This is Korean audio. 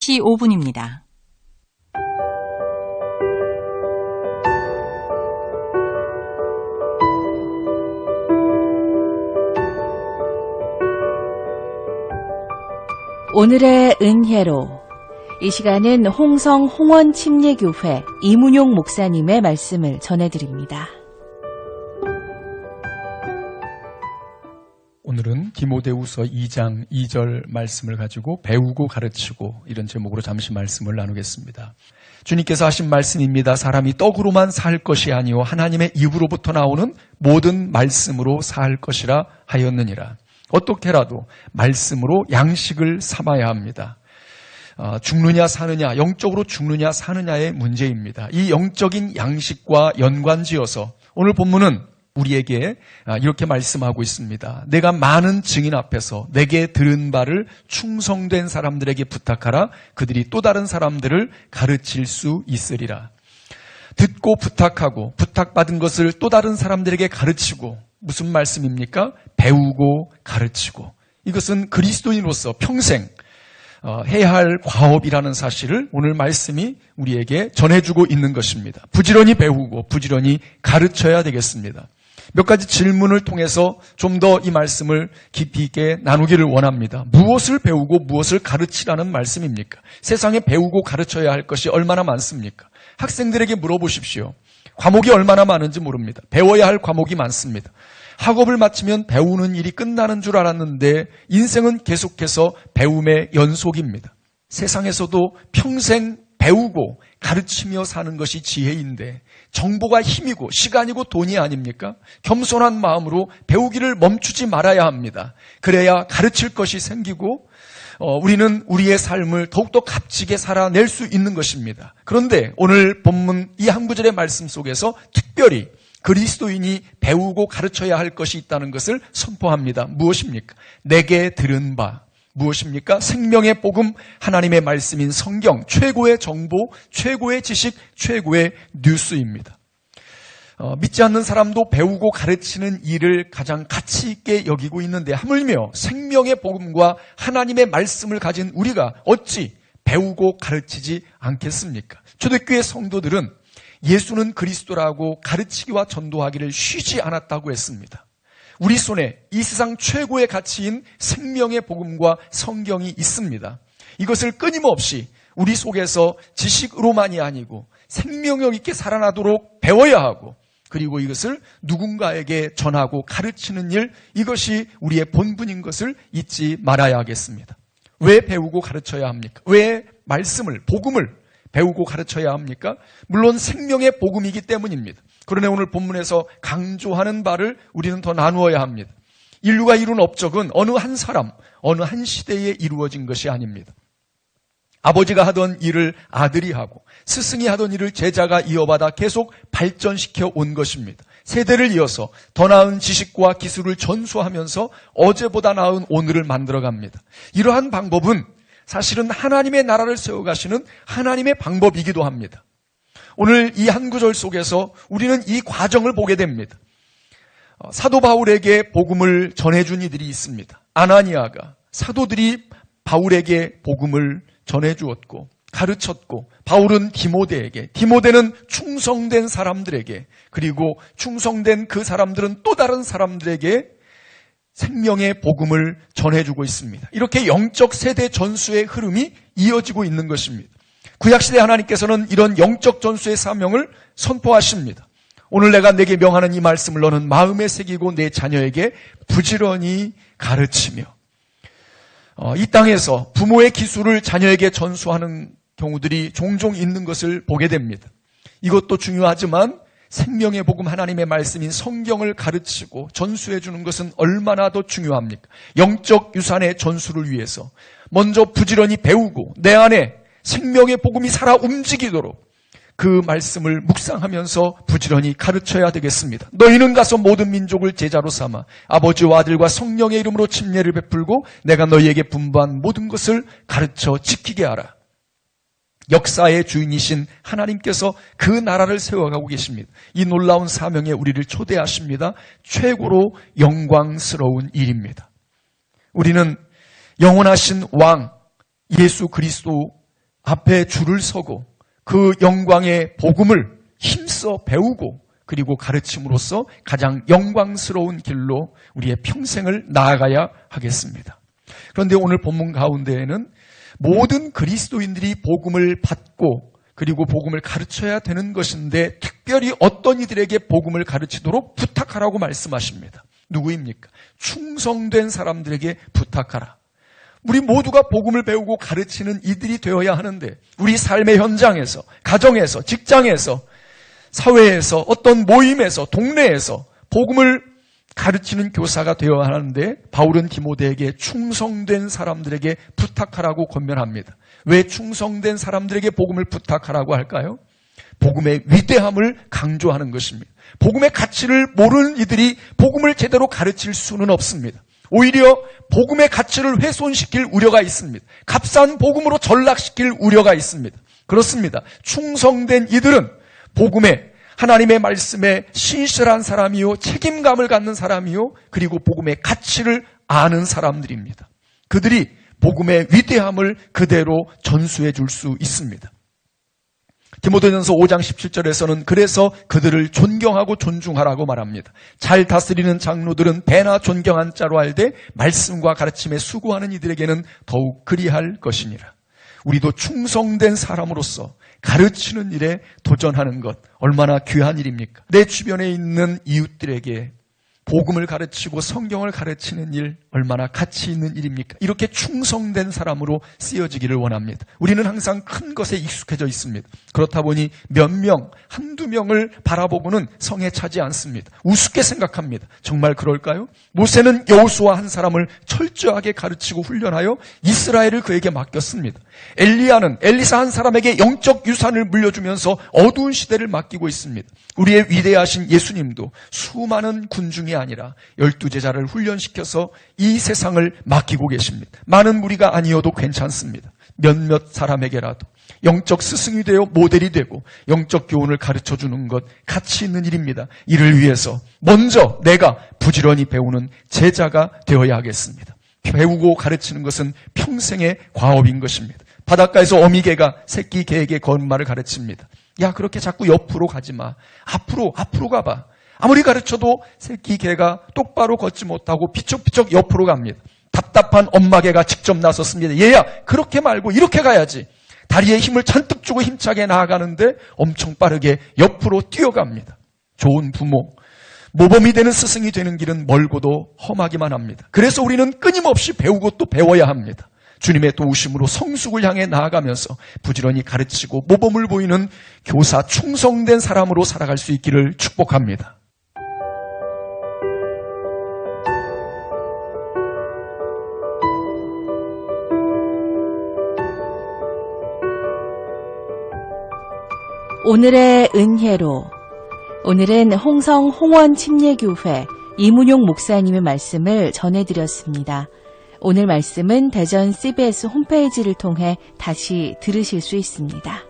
5시 5분입니다. 오늘의 은혜로 이 시간은 홍성 홍원침례교회 이문용 목사님의 말씀을 전해드립니다. 오늘은 디모데후서 2장 2절 말씀을 가지고 배우고 가르치고 이런 제목으로 잠시 말씀을 나누겠습니다. 주님께서 하신 말씀입니다. 사람이 떡으로만 살 것이 아니요 하나님의 입으로부터 나오는 모든 말씀으로 살 것이라 하였느니라. 어떻게라도 말씀으로 양식을 삼아야 합니다. 죽느냐 사느냐, 영적으로 죽느냐 사느냐의 문제입니다. 이 영적인 양식과 연관지어서 오늘 본문은 우리에게 이렇게 말씀하고 있습니다. 내가 많은 증인 앞에서 내게 들은 바를 충성된 사람들에게 부탁하라. 그들이 또 다른 사람들을 가르칠 수 있으리라. 듣고 부탁하고 부탁받은 것을 또 다른 사람들에게 가르치고, 무슨 말씀입니까? 배우고 가르치고. 이것은 그리스도인으로서 평생 해야 할 과업이라는 사실을 오늘 말씀이 우리에게 전해주고 있는 것입니다. 부지런히 배우고 부지런히 가르쳐야 되겠습니다. 몇 가지 질문을 통해서 좀 더 이 말씀을 깊이 있게 나누기를 원합니다. 무엇을 배우고 무엇을 가르치라는 말씀입니까? 세상에 배우고 가르쳐야 할 것이 얼마나 많습니까? 학생들에게 물어보십시오. 과목이 얼마나 많은지 모릅니다. 배워야 할 과목이 많습니다. 학업을 마치면 배우는 일이 끝나는 줄 알았는데 인생은 계속해서 배움의 연속입니다. 세상에서도 평생 배우고 가르치며 사는 것이 지혜인데 정보가 힘이고 시간이고 돈이 아닙니까? 겸손한 마음으로 배우기를 멈추지 말아야 합니다. 그래야 가르칠 것이 생기고 우리는 우리의 삶을 더욱더 값지게 살아낼 수 있는 것입니다. 그런데 오늘 본문 이 한 구절의 말씀 속에서 특별히 그리스도인이 배우고 가르쳐야 할 것이 있다는 것을 선포합니다. 무엇입니까? 내게 들은 바. 무엇입니까? 생명의 복음, 하나님의 말씀인 성경, 최고의 정보, 최고의 지식, 최고의 뉴스입니다. 믿지 않는 사람도 배우고 가르치는 일을 가장 가치 있게 여기고 있는데 하물며 생명의 복음과 하나님의 말씀을 가진 우리가 어찌 배우고 가르치지 않겠습니까? 초대교회 성도들은 예수는 그리스도라고 가르치기와 전도하기를 쉬지 않았다고 했습니다. 우리 손에 이 세상 최고의 가치인 생명의 복음과 성경이 있습니다. 이것을 끊임없이 우리 속에서 지식으로만이 아니고 생명력 있게 살아나도록 배워야 하고, 그리고 이것을 누군가에게 전하고 가르치는 일, 이것이 우리의 본분인 것을 잊지 말아야 하겠습니다. 왜 배우고 가르쳐야 합니까? 왜 말씀을, 복음을 배우고 가르쳐야 합니까? 물론 생명의 복음이기 때문입니다. 그러나 오늘 본문에서 강조하는 바를 우리는 더 나누어야 합니다. 인류가 이룬 업적은 어느 한 사람, 어느 한 시대에 이루어진 것이 아닙니다. 아버지가 하던 일을 아들이 하고 스승이 하던 일을 제자가 이어받아 계속 발전시켜 온 것입니다. 세대를 이어서 더 나은 지식과 기술을 전수하면서 어제보다 나은 오늘을 만들어갑니다. 이러한 방법은 사실은 하나님의 나라를 세워가시는 하나님의 방법이기도 합니다. 오늘 이 한 구절 속에서 우리는 이 과정을 보게 됩니다. 사도 바울에게 복음을 전해준 이들이 있습니다. 아나니아가 사도들이 바울에게 복음을 전해주었고 가르쳤고, 바울은 디모데에게, 디모데는 충성된 사람들에게, 그리고 충성된 그 사람들은 또 다른 사람들에게 생명의 복음을 전해주고 있습니다. 이렇게 영적 세대 전수의 흐름이 이어지고 있는 것입니다. 구약시대 하나님께서는 이런 영적 전수의 사명을 선포하십니다. 오늘 내가 내게 명하는 이 말씀을 너는 마음에 새기고 내 자녀에게 부지런히 가르치며. 이 땅에서 부모의 기술을 자녀에게 전수하는 경우들이 종종 있는 것을 보게 됩니다. 이것도 중요하지만 생명의 복음, 하나님의 말씀인 성경을 가르치고 전수해 주는 것은 얼마나 더 중요합니까? 영적 유산의 전수를 위해서 먼저 부지런히 배우고 내 안에 생명의 복음이 살아 움직이도록 그 말씀을 묵상하면서 부지런히 가르쳐야 되겠습니다. 너희는 가서 모든 민족을 제자로 삼아 아버지와 아들과 성령의 이름으로 침례를 베풀고 내가 너희에게 분부한 모든 것을 가르쳐 지키게 하라. 역사의 주인이신 하나님께서 그 나라를 세워가고 계십니다. 이 놀라운 사명에 우리를 초대하십니다. 최고로 영광스러운 일입니다. 우리는 영원하신 왕 예수 그리스도 앞에 줄을 서고 그 영광의 복음을 힘써 배우고 그리고 가르침으로써 가장 영광스러운 길로 우리의 평생을 나아가야 하겠습니다. 그런데 오늘 본문 가운데에는 모든 그리스도인들이 복음을 받고 그리고 복음을 가르쳐야 되는 것인데 특별히 어떤 이들에게 복음을 가르치도록 부탁하라고 말씀하십니다. 누구입니까? 충성된 사람들에게 부탁하라. 우리 모두가 복음을 배우고 가르치는 이들이 되어야 하는데 우리 삶의 현장에서, 가정에서, 직장에서, 사회에서, 어떤 모임에서, 동네에서 복음을 가르치는 교사가 되어야 하는데 바울은 디모데에게 충성된 사람들에게 부탁하라고 권면합니다. 왜 충성된 사람들에게 복음을 부탁하라고 할까요? 복음의 위대함을 강조하는 것입니다. 복음의 가치를 모르는 이들이 복음을 제대로 가르칠 수는 없습니다. 오히려 복음의 가치를 훼손시킬 우려가 있습니다. 값싼 복음으로 전락시킬 우려가 있습니다. 그렇습니다. 충성된 이들은 복음의 하나님의 말씀에 신실한 사람이요 책임감을 갖는 사람이요 그리고 복음의 가치를 아는 사람들입니다. 그들이 복음의 위대함을 그대로 전수해 줄 수 있습니다. 디모데전서 5장 17절에서는 그래서 그들을 존경하고 존중하라고 말합니다. 잘 다스리는 장로들은 배나 존경한 자로 알되 말씀과 가르침에 수고하는 이들에게는 더욱 그리할 것이니라. 우리도 충성된 사람으로서 가르치는 일에 도전하는 것 얼마나 귀한 일입니까? 내 주변에 있는 이웃들에게 복음을 가르치고 성경을 가르치는 일 얼마나 가치 있는 일입니까? 이렇게 충성된 사람으로 쓰여지기를 원합니다. 우리는 항상 큰 것에 익숙해져 있습니다. 그렇다 보니 몇 명, 한두 명을 바라보고는 성에 차지 않습니다. 우습게 생각합니다. 정말 그럴까요? 모세는 여호수아 한 사람을 철저하게 가르치고 훈련하여 이스라엘을 그에게 맡겼습니다. 엘리야는 엘리사 한 사람에게 영적 유산을 물려주면서 어두운 시대를 맡기고 있습니다. 우리의 위대하신 예수님도 수많은 군중이 아니라 12제자를 훈련시켜서 이 세상을 맡기고 계십니다. 많은 무리가 아니어도 괜찮습니다. 몇몇 사람에게라도 영적 스승이 되어 모델이 되고 영적 교훈을 가르쳐주는 것 가치 있는 일입니다. 이를 위해서 먼저 내가 부지런히 배우는 제자가 되어야 하겠습니다. 배우고 가르치는 것은 평생의 과업인 것입니다. 바닷가에서 어미개가 새끼 개에게 거짓말을 가르칩니다. 야, 그렇게 자꾸 옆으로 가지 마. 앞으로 가봐. 아무리 가르쳐도 새끼 개가 똑바로 걷지 못하고 비쩍비쩍 옆으로 갑니다. 답답한 엄마 개가 직접 나섰습니다. 얘야, 그렇게 말고 이렇게 가야지. 다리에 힘을 잔뜩 주고 힘차게 나아가는데 엄청 빠르게 옆으로 뛰어갑니다. 좋은 부모, 모범이 되는 스승이 되는 길은 멀고도 험하기만 합니다. 그래서 우리는 끊임없이 배우고 또 배워야 합니다. 주님의 도우심으로 성숙을 향해 나아가면서 부지런히 가르치고 모범을 보이는 교사, 충성된 사람으로 살아갈 수 있기를 축복합니다. 오늘의 은혜로, 오늘은 홍성 홍원 침례교회 이문용 목사님의 말씀을 전해드렸습니다. 오늘 말씀은 대전 CBS 홈페이지를 통해 다시 들으실 수 있습니다.